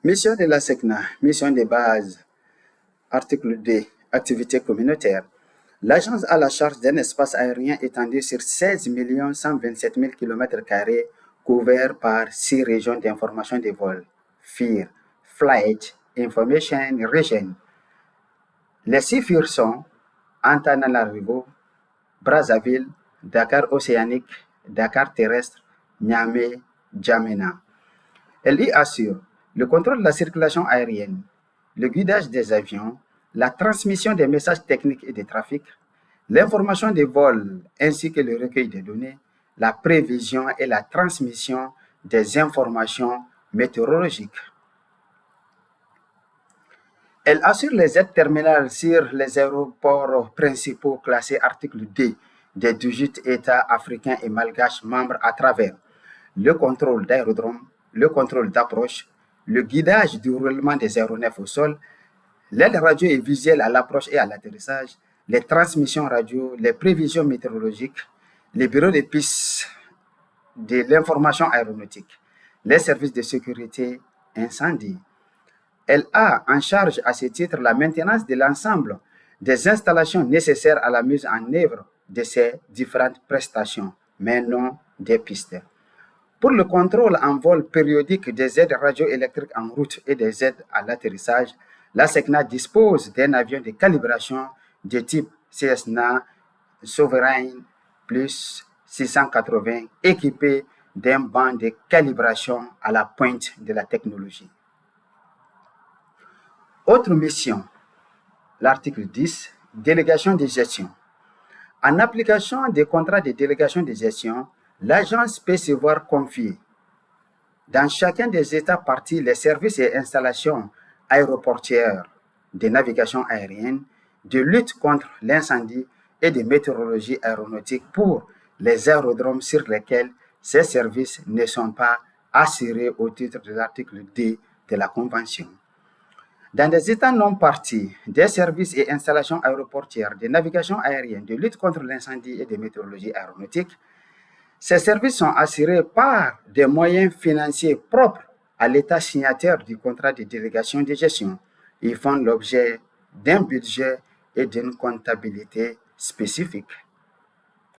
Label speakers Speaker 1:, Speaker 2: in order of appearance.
Speaker 1: Mission de la SECNA, mission de base, article 2, activité communautaire. L'agence a la charge d'un espace aérien étendu sur 16 127 000 km² couvert par 6 régions d'information des vols, FIR, Flight Information Region. Les 6 FIR sont Antananarivo, Brazzaville, Dakar Océanique, Dakar Terrestre, Niamey, Djamena. Elle y assure le contrôle de la circulation aérienne, le guidage des avions, la transmission des messages techniques et des trafics, l'information des vols ainsi que le recueil des données, la prévision et la transmission des informations météorologiques. Elle assure les aides terminales sur les aéroports principaux classés article D des 18 États africains et malgaches membres à travers le contrôle d'aérodrome, le contrôle d'approche, le guidage du roulement des aéronefs au sol, l'aide radio et visuelle à l'approche et à l'atterrissage, les transmissions radio, les prévisions météorologiques, les bureaux de piste de l'information aéronautique, les services de sécurité incendie. Elle a en charge à ce titre la maintenance de l'ensemble des installations nécessaires à la mise en œuvre de ces différentes prestations, mais non des pistes. Pour le contrôle en vol périodique des aides radioélectriques en route et des aides à l'atterrissage, la SECNA dispose d'un avion de calibration de type Cessna Sovereign Plus 680 équipé d'un banc de calibration à la pointe de la technologie. Autre mission, l'article 10, délégation de gestion. En application des contrats de délégation de gestion, l'agence peut se voir confier dans chacun des États parties les services et installations aéroportières, de navigation aérienne, de lutte contre l'incendie et de météorologie aéronautique pour les aérodromes sur lesquels ces services ne sont pas assurés au titre de l'article D de la Convention. Dans des États non partis, des services et installations aéroportières, de navigation aérienne, de lutte contre l'incendie et de météorologie aéronautique, ces services sont assurés par des moyens financiers propres à l'État signataire du contrat de délégation de gestion. Ils font l'objet d'un budget et d'une comptabilité spécifique.